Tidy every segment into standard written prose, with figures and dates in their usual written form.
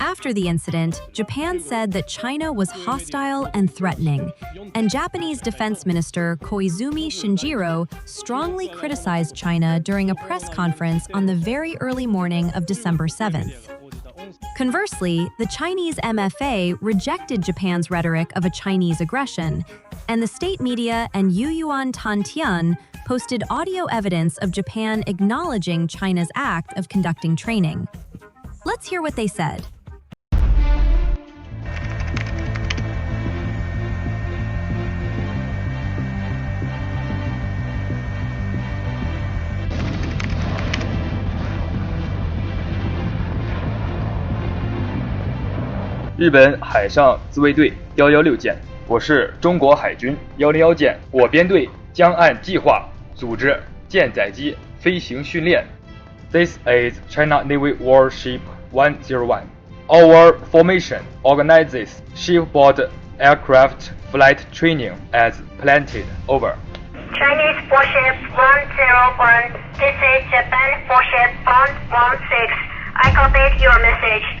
After the incident, Japan said that China was hostile and threatening, and Japanese Defense Minister Koizumi Shinjiro strongly criticized China during a press conference on the very early morning of December 7th. Conversely, the Chinese MFA rejected Japan's rhetoric of a Chinese aggression, and the state media and Yuyuan Tantian posted audio evidence of Japan acknowledging China's act of conducting training. Let's hear what they said. 日本海上自卫队116舰，我是中国海军101舰，我编队将按计划组织舰载机飞行训练。This is China Navy Warship 101. Our formation organizes shipboard aircraft flight training as planned. Over. Chinese warship 101. This is Japan warship 116. I copied your message.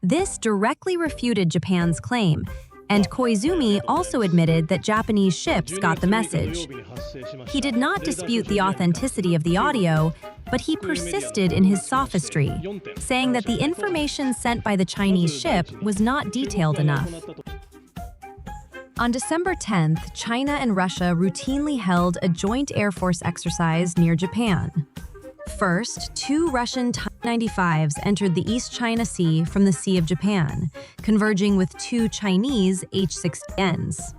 This directly refuted Japan's claim, and Koizumi also admitted that Japanese ships got the message. He did not dispute the authenticity of the audio, but he persisted in his sophistry, saying that the information sent by the Chinese ship was not detailed enough. On December 10th, China and Russia routinely held a joint Air Force exercise near Japan. First, 2 Russian Tu-95s entered the East China Sea from the Sea of Japan, converging with 2 Chinese H-60Ns.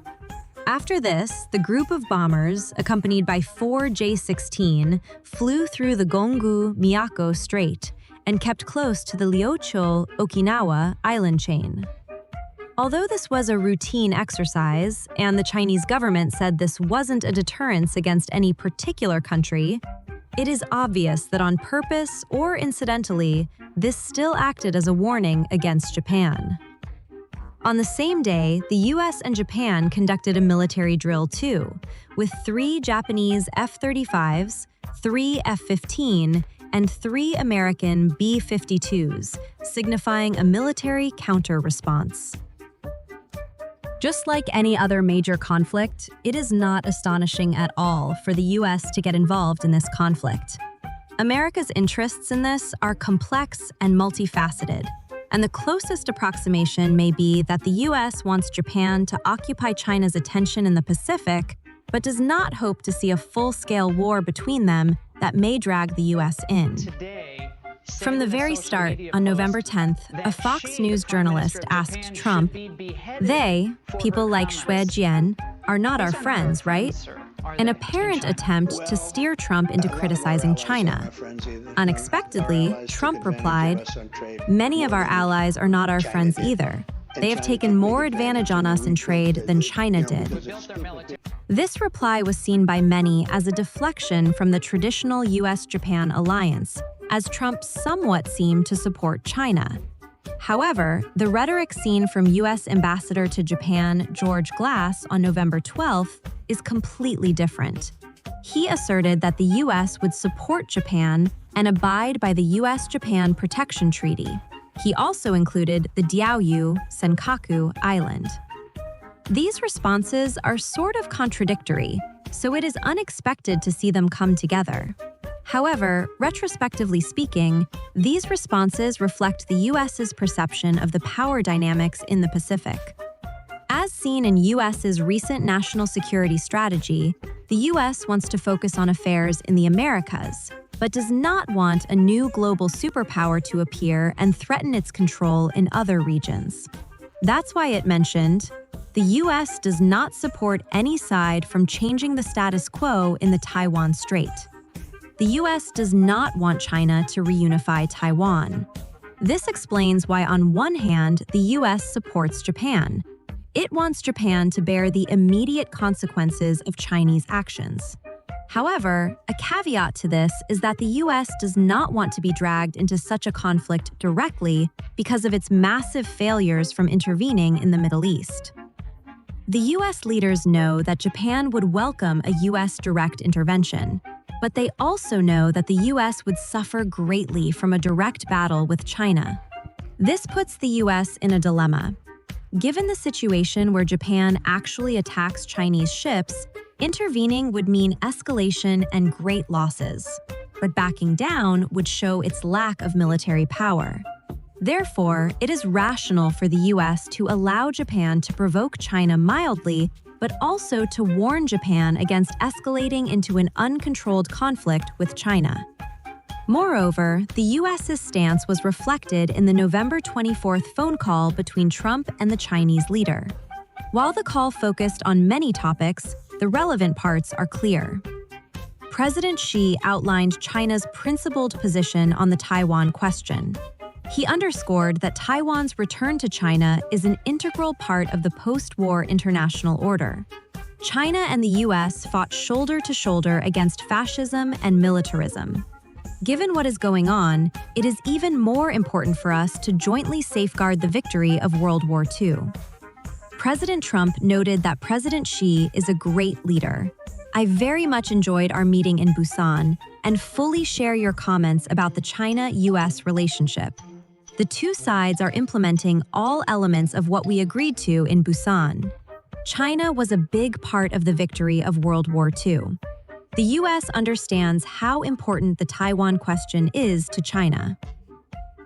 After this, the group of bombers, accompanied by 4 J-16, flew through the Gonggu-Miyako Strait and kept close to the Ryōcho-Okinawa island chain. Although this was a routine exercise, and the Chinese government said this wasn't a deterrence against any particular country, it is obvious that on purpose or incidentally, this still acted as a warning against Japan. On the same day, the US and Japan conducted a military drill too, with 3 Japanese F-35s, 3 F-15, and 3 American B-52s, signifying a military counter-response. Just like any other major conflict, it is not astonishing at all for the US to get involved in this conflict. America's interests in this are complex and multifaceted, and the closest approximation may be that the US wants Japan to occupy China's attention in the Pacific, but does not hope to see a full-scale war between them that may drag the US in. From the very start, on November 10th, a Fox News journalist asked Trump, "They, people like Xue Jian, are not our friends, right?" An apparent attempt to steer Trump into criticizing China. Unexpectedly, Trump replied, "Many of our allies are not our friends either. They have taken more advantage on us in trade than China did." This reply was seen by many as a deflection from the traditional US-Japan alliance, as Trump somewhat seemed to support China. However, the rhetoric seen from US Ambassador to Japan George Glass on November 12th is completely different. He asserted that the US would support Japan and abide by the US-Japan Protection Treaty. He also included the Diaoyu Senkaku Island. These responses are sort of contradictory, so it is unexpected to see them come together. However, retrospectively speaking, these responses reflect the US's perception of the power dynamics in the Pacific. As seen in US's recent national security strategy, the US wants to focus on affairs in the Americas, but does not want a new global superpower to appear and threaten its control in other regions. That's why it mentioned, "The US does not support any side from changing the status quo in the Taiwan Strait." The US does not want China to reunify Taiwan. This explains why, on one hand, the US supports Japan. It wants Japan to bear the immediate consequences of Chinese actions. However, a caveat to this is that the US does not want to be dragged into such a conflict directly because of its massive failures from intervening in the Middle East. The US leaders know that Japan would welcome a US direct intervention, but they also know that the US would suffer greatly from a direct battle with China. This puts the US in a dilemma. Given the situation where Japan actually attacks Chinese ships, intervening would mean escalation and great losses, but backing down would show its lack of military power. Therefore, it is rational for the US to allow Japan to provoke China mildly, but also to warn Japan against escalating into an uncontrolled conflict with China. Moreover, the US's stance was reflected in the November 24th phone call between Trump and the Chinese leader. While the call focused on many topics, the relevant parts are clear. President Xi outlined China's principled position on the Taiwan question. He underscored that Taiwan's return to China is an integral part of the post-war international order. China and the US fought shoulder to shoulder against fascism and militarism. Given what is going on, it is even more important for us to jointly safeguard the victory of World War II. President Trump noted that President Xi is a great leader. I very much enjoyed our meeting in Busan and fully share your comments about the China-US relationship. The two sides are implementing all elements of what we agreed to in Busan. China was a big part of the victory of World War II. The US understands how important the Taiwan question is to China.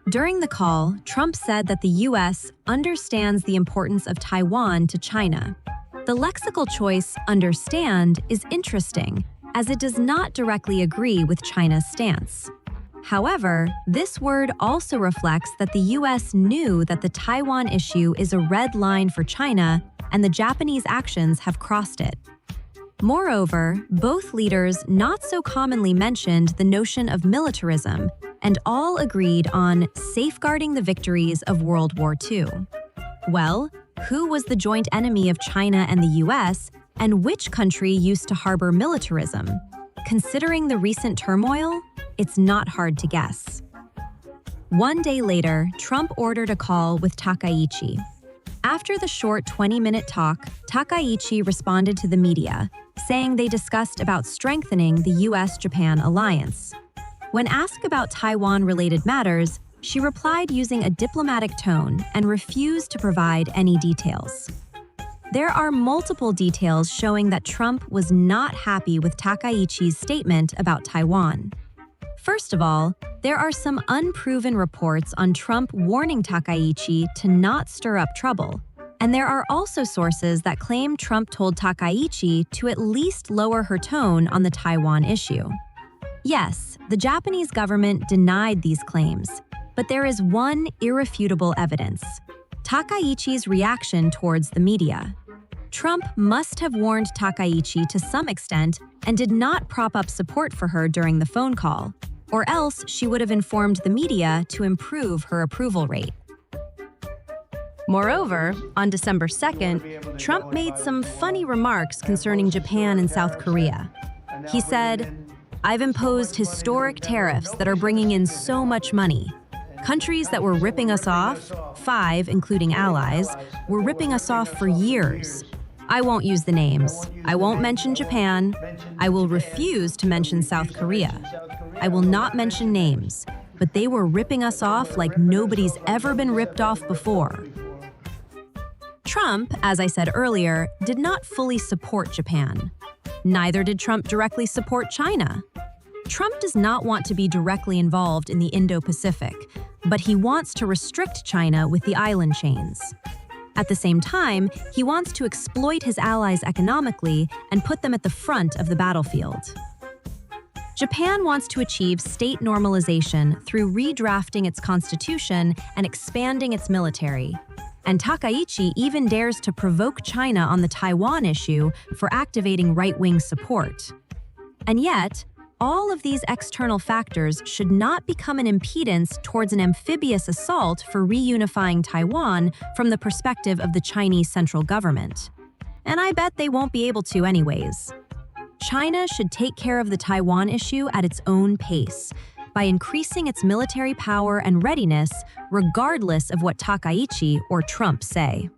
During the call, Trump said that the US understands the importance of Taiwan to China. The lexical choice, understand, is interesting, as it does not directly agree with China's stance. However, this word also reflects that the US knew that the Taiwan issue is a red line for China, and the Japanese actions have crossed it. Moreover, both leaders not so commonly mentioned the notion of militarism, and all agreed on safeguarding the victories of World War II. Well, who was the joint enemy of China and the US, and which country used to harbor militarism? Considering the recent turmoil, it's not hard to guess. One day later, Trump ordered a call with Takaichi. After the short 20-minute talk, Takaichi responded to the media, saying they discussed about strengthening the US-Japan alliance. When asked about Taiwan-related matters, she replied using a diplomatic tone and refused to provide any details. There are multiple details showing that Trump was not happy with Takaichi's statement about Taiwan. First of all, there are some unproven reports on Trump warning Takaichi to not stir up trouble, and there are also sources that claim Trump told Takaichi to at least lower her tone on the Taiwan issue. Yes, the Japanese government denied these claims, but there is one irrefutable evidence: Takaichi's reaction towards the media. Trump must have warned Takaichi to some extent and did not prop up support for her during the phone call, or else she would have informed the media to improve her approval rate. Moreover, on December 2nd, Trump made some funny remarks concerning Japan and South Korea. He said, "I've imposed historic tariffs that are bringing in so much money. Countries that were ripping us off, 5, including allies, were ripping us off for years. I won't use the names. I won't mention Japan. I will refuse to mention South Korea. I will not mention names, but they were ripping us off like nobody's ever been ripped off before." Trump, as I said earlier, did not fully support Japan. Neither did Trump directly support China. Trump does not want to be directly involved in the Indo-Pacific, but he wants to restrict China with the island chains. At the same time, he wants to exploit his allies economically and put them at the front of the battlefield. Japan wants to achieve state normalization through redrafting its constitution and expanding its military. And Takaichi even dares to provoke China on the Taiwan issue for activating right-wing support. And yet, all of these external factors should not become an impedance towards an amphibious assault for reunifying Taiwan from the perspective of the Chinese central government. And I bet they won't be able to anyways. China should take care of the Taiwan issue at its own pace, by increasing its military power and readiness regardless of what Takaichi or Trump say.